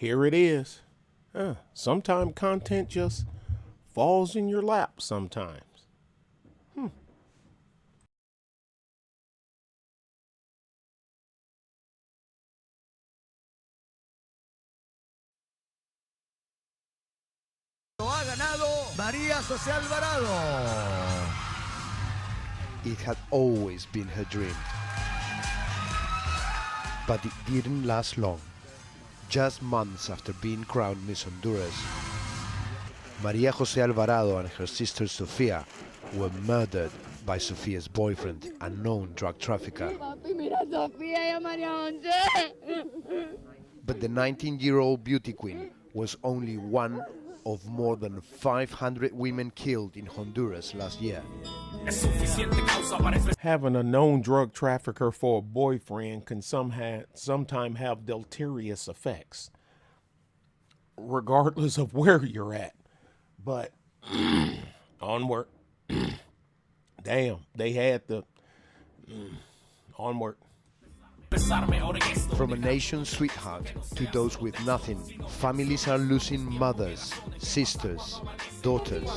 here it is. Sometimes content just falls in your lap sometimes. Lo ha ganado María José Alvarado. It had always been her dream. But it didn't last long. Just months after being crowned Miss Honduras, María José Alvarado and her sister Sofía were murdered by Sofia's boyfriend, a known drug trafficker. But the 19-year-old beauty queen was only one of more than 500 women killed in Honduras last year. Having a known drug trafficker for a boyfriend can sometimes have deleterious effects, regardless of where you're at. But onward. Damn, they had the onward. From a nation's sweetheart to those with nothing, families are losing mothers, sisters, daughters.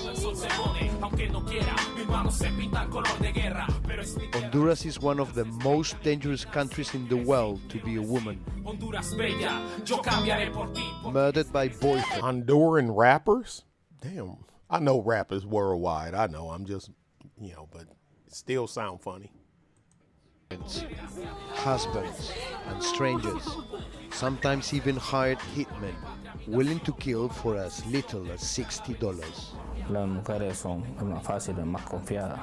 Honduras is one of the most dangerous countries in the world to be a woman. Murdered by boyfriend. Honduran rappers? Damn, I know rappers worldwide. I know, I'm just, but it still sound funny. Husbands and strangers, sometimes even hired hitmen, willing to kill for as little as $60. Las mujeres son más fáciles, más confiadas,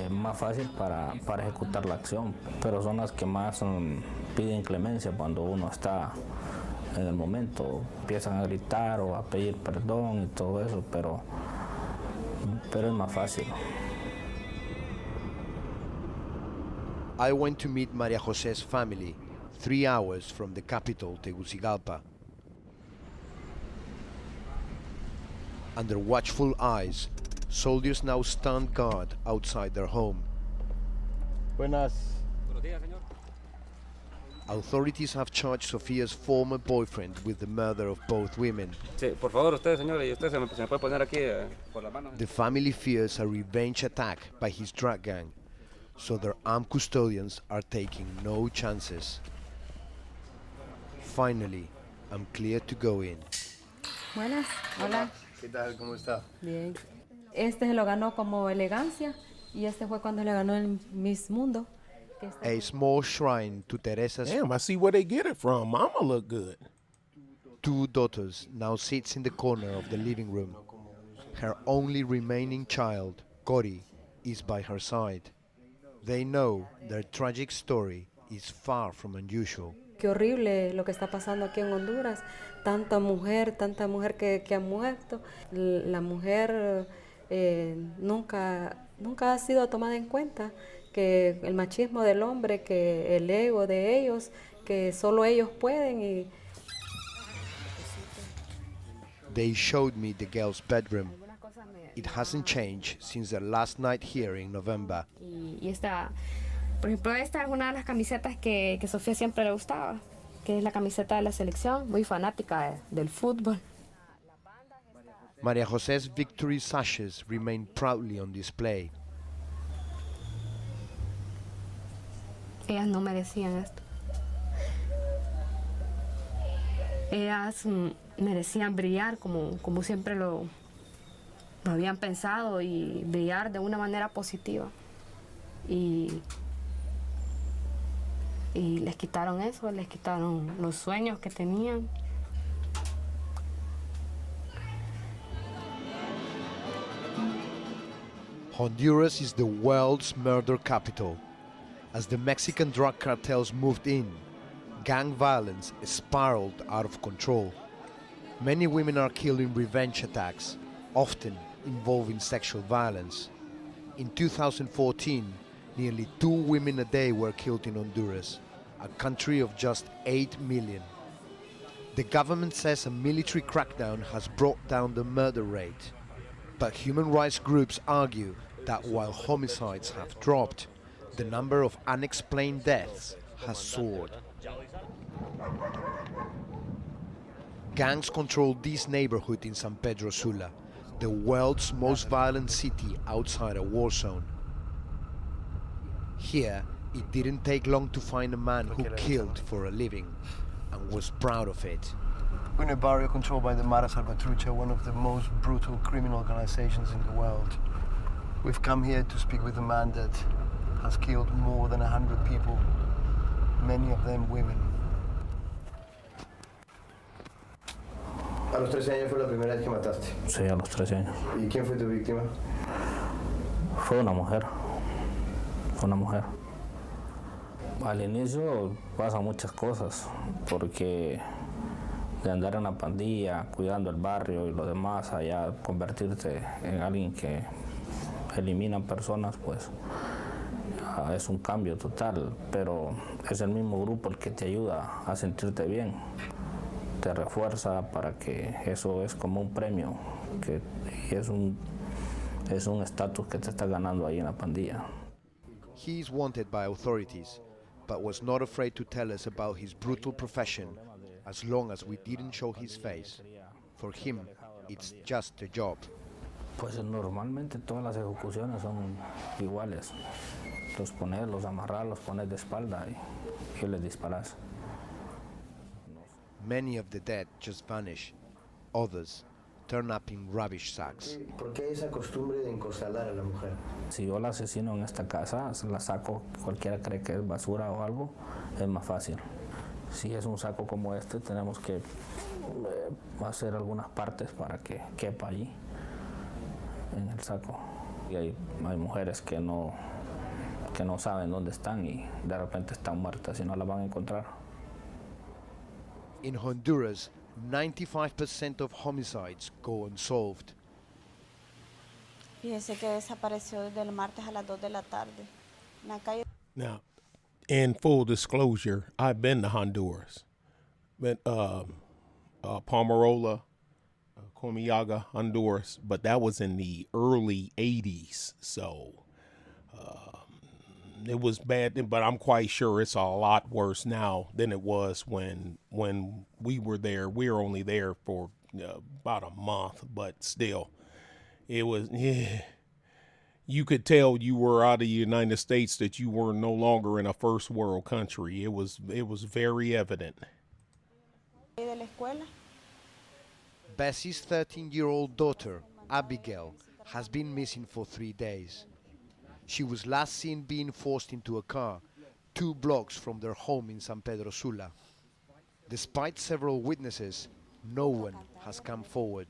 más fácil para ejecutar la acción, pero son las que más piden clemencia cuando uno está en el momento. Empiezan a gritar o a pedir perdón y todo eso, pero es más fácil. I went to meet María José's family, 3 hours from the capital, Tegucigalpa. Under watchful eyes, soldiers now stand guard outside their home. Buenos días, señor. Authorities have charged Sofia's former boyfriend with the murder of both women. Sí, por favor, usted, señor, y usted se me puede poner aquí por la mano. The family fears a revenge attack by his drug gang, so their armed custodians are taking no chances. Finally, I'm cleared to go in. Buenas, hola. ¿Qué tal? ¿Cómo está? Bien. Este se lo ganó como elegancia y este fue cuando le ganó el Miss Mundo. A small shrine to Teresa's Damn, I see where they get it from. Mama look good. 2 daughters now sits in the corner of the living room. Her only remaining child, Cori, is by her side. They know their tragic story is far from unusual. Qué horrible lo que está pasando aquí en Honduras. Tanta mujer que ha muerto. La mujer nunca ha sido tomada en cuenta. Que el machismo del hombre, que el ego de ellos, que solo ellos pueden. Y They showed me the girl's bedroom. It hasn't changed since their last night here in November. Y esta, por ejemplo, esta es una de las camisetas que Sofía siempre le gustaba, que es la camiseta de la selección, muy fanática del fútbol. María José's victory sashes remain proudly on display. Ellas no merecían esto. Ellas merecían brillar como siempre lo habían pensado y brillar de una manera positiva. Y les quitaron eso, les quitaron los sueños que tenían. Honduras is the world's murder capital. As the Mexican drug cartels moved in, gang violence spiraled out of control. Many women are killed in revenge attacks, often involving sexual violence. In 2014, nearly 2 women a day were killed in Honduras, a country of just 8 million. The government says a military crackdown has brought down the murder rate, but human rights groups argue that while homicides have dropped, the number of unexplained deaths has soared. Gangs control this neighborhood in San Pedro Sula, the world's most violent city outside a war zone. Here, it didn't take long to find a man who killed for a living and was proud of it. We're in a barrio controlled by the Mara Salvatrucha, one of the most brutal criminal organizations in the world. We've come here to speak with a man that has killed more than 100 people, many of them women. A los 13 años fue la primera vez que mataste. Sí, a los 13 años. ¿Y quién fue tu víctima? Fue una mujer. Fue una mujer. Al inicio pasan muchas cosas, porque de andar en la pandilla, cuidando el barrio y lo demás, allá convertirte en alguien que elimina personas, pues es un cambio total, pero es el mismo grupo el que te ayuda a sentirte bien, te refuerza para que eso es como un premio, que es un estatus que te está ganando ahí en la pandilla. He is wanted by authorities, but was not afraid to tell us about his brutal profession as long as we didn't show his face. For him, it's just a job. Pues normalmente todas las ejecuciones son iguales. Los pones, los amarras, los pones de espalda y les disparas. Many of the dead just vanish. Others turn up in rubbish sacks. ¿Por qué esa costumbre de encorsalar a la mujer? Si yo la asesino en esta casa, la saco, cualquiera cree que es basura o algo, es más fácil. Si es un saco como este, tenemos que hacer algunas partes para que quepa allí, en el saco. Y hay mujeres que no saben dónde están y de repente están muertas y no las van a encontrar. In Honduras, 95% of homicides go unsolved. Fíjese que desapareció desde el martes a las 2 de la tarde. En la calle. Now, in full disclosure, I've been to Honduras. Been Palmarola, Comillaga, Honduras, but that was in the early 80s, so it was bad, but I'm quite sure it's a lot worse now than it was when we were there. We were only there for about a month, but still, it was, you could tell you were out of the United States, that you were no longer in a first world country. It was very evident. De la escuela. Bessie's 13-year-old daughter, Abigail, has been missing for 3 days. She was last seen being forced into a car 2 blocks from their home in San Pedro Sula. Despite several witnesses, no one has come forward.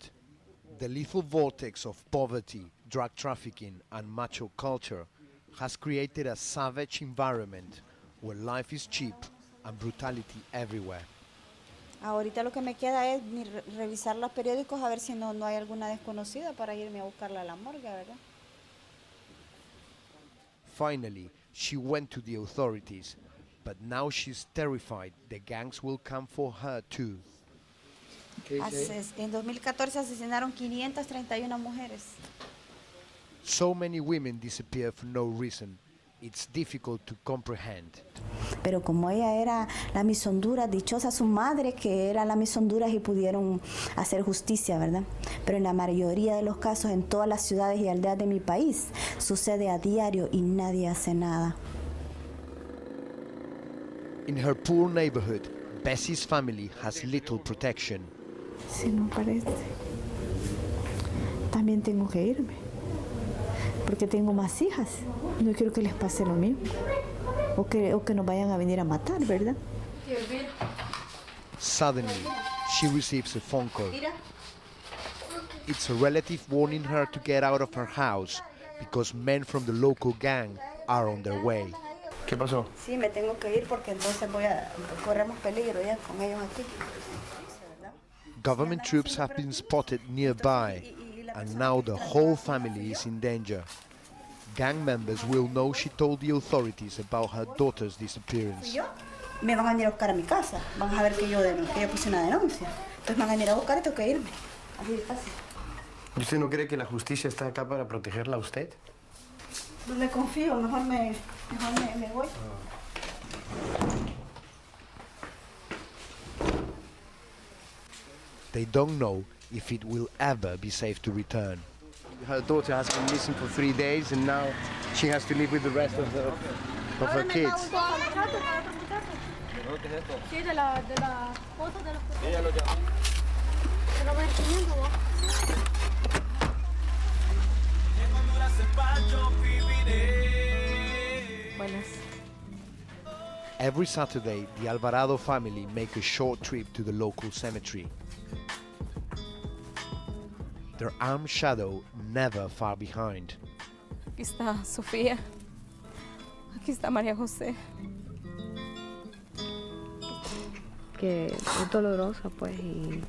The lethal vortex of poverty, drug trafficking, and macho culture has created a savage environment where life is cheap and brutality everywhere. Ahorita lo que me queda es revisar los periódicos a ver si no hay alguna desconocida para irme a buscarla a la morgue, ¿verdad? Finally, she went to the authorities, but now she's terrified the gangs will come for her too. En 2014 asesinaron 531 mujeres. So many women disappear for no reason. It's difficult to comprehend. Pero como ella era la Miss Honduras, dichosa su madre que era la Miss Honduras y pudieron hacer justicia, ¿verdad? Pero en la mayoría de los casos en todas las ciudades y aldeas de mi país sucede a diario y nadie hace nada. In her poor neighborhood, Bessie's family has little protection. Sí, no parece. También tengo que irme, porque tengo más hijas. No quiero que les pase lo mismo. O que nos vayan a venir a matar, ¿verdad? Suddenly, she receives a phone call. It's a relative warning her to get out of her house because men from the local gang are on their way. ¿Qué pasó? Sí, me tengo que ir porque entonces corremos peligro ya con ellos aquí. Government troops have been spotted nearby, and now the whole family is in danger. Gang members will know she told the authorities about her daughter's disappearance. Me van a venir a buscar a mi casa. Van a ver que yo puse una denuncia. Entonces me van a venir a buscar y tengo que irme. Así de fácil. ¿Y usted no cree que la justicia está acá para protegerla a usted? No le confío, mejor me voy. They don't know if it will ever be safe to return. Her daughter has been missing for 3 days and now she has to live with the rest of her kids. Every Saturday, the Alvarado family make a short trip to the local cemetery. Their armed shadow never far behind. Aquí está Sofía. Aquí está María José. Que es dolorosa, pues, y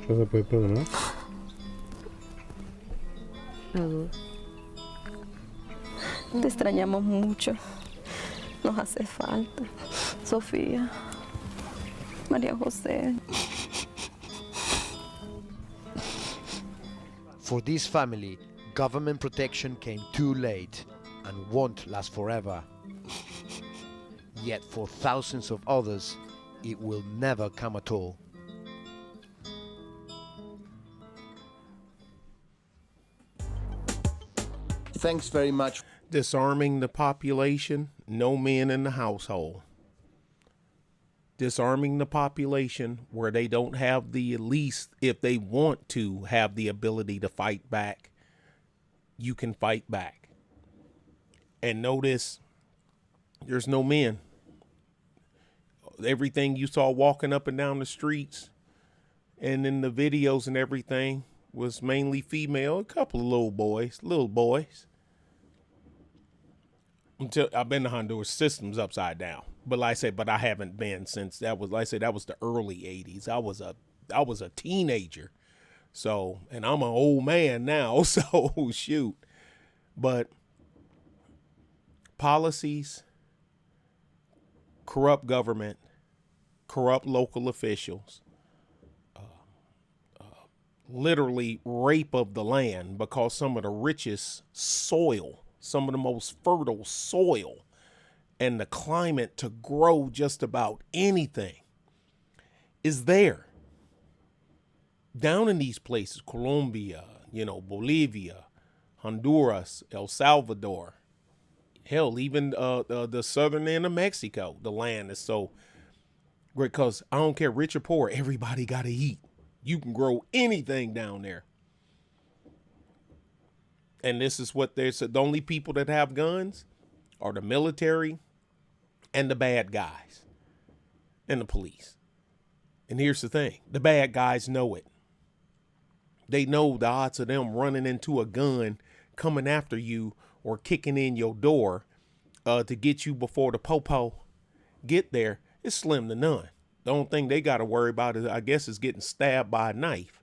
¿No se puede perdonar? no dudo. Te extrañamos mucho. Nos hace falta. Sofía. María José. For this family, government protection came too late and won't last forever. Yet for thousands of others, it will never come at all. Thanks very much. Disarming the population, no men in the household. Disarming the population where they don't have the, at least if they want to have the ability to fight back, you can fight back. And notice there's no men. Everything you saw walking up and down the streets and in the videos and everything was mainly female, a couple of little boys. Until I've been to Honduras, system's upside down. But like I said, I haven't been since that was, like I said, that was the early 80s. I was a teenager. So, and I'm an old man now, so shoot. But policies, corrupt government, corrupt local officials, literally rape of the land, because some of the richest soil, some of the most fertile soil, and the climate to grow just about anything is there. Down in these places, Colombia, Bolivia, Honduras, El Salvador, hell, even the southern end of Mexico, the land is so great because I don't care, rich or poor, everybody got to eat. You can grow anything down there. And this is what they said. The only people that have guns are the military and the bad guys and the police. And here's the thing. The bad guys know it. They know the odds of them running into a gun, coming after you, or kicking in your door to get you before the popo get there is slim to none. The only thing they got to worry about is, I guess, is getting stabbed by a knife.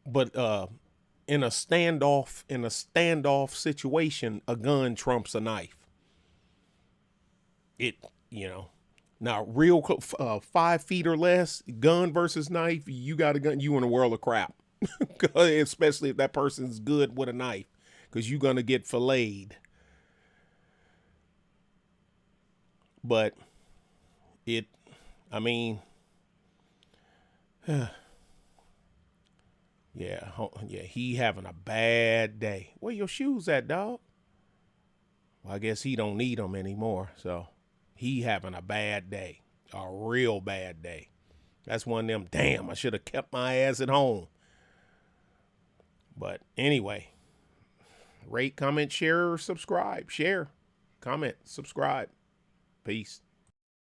But in a standoff situation, a gun trumps a knife. Now real 5 feet or less, gun versus knife, you got a gun, you in a world of crap. Especially if that person's good with a knife, because you're going to get filleted. But yeah, he having a bad day. Where your shoes at, dog? Well, I guess he don't need them anymore. So he having a bad day, a real bad day. That's one of them, damn, I should have kept my ass at home. But anyway, rate, comment, share, subscribe. Share, comment, subscribe. Peace.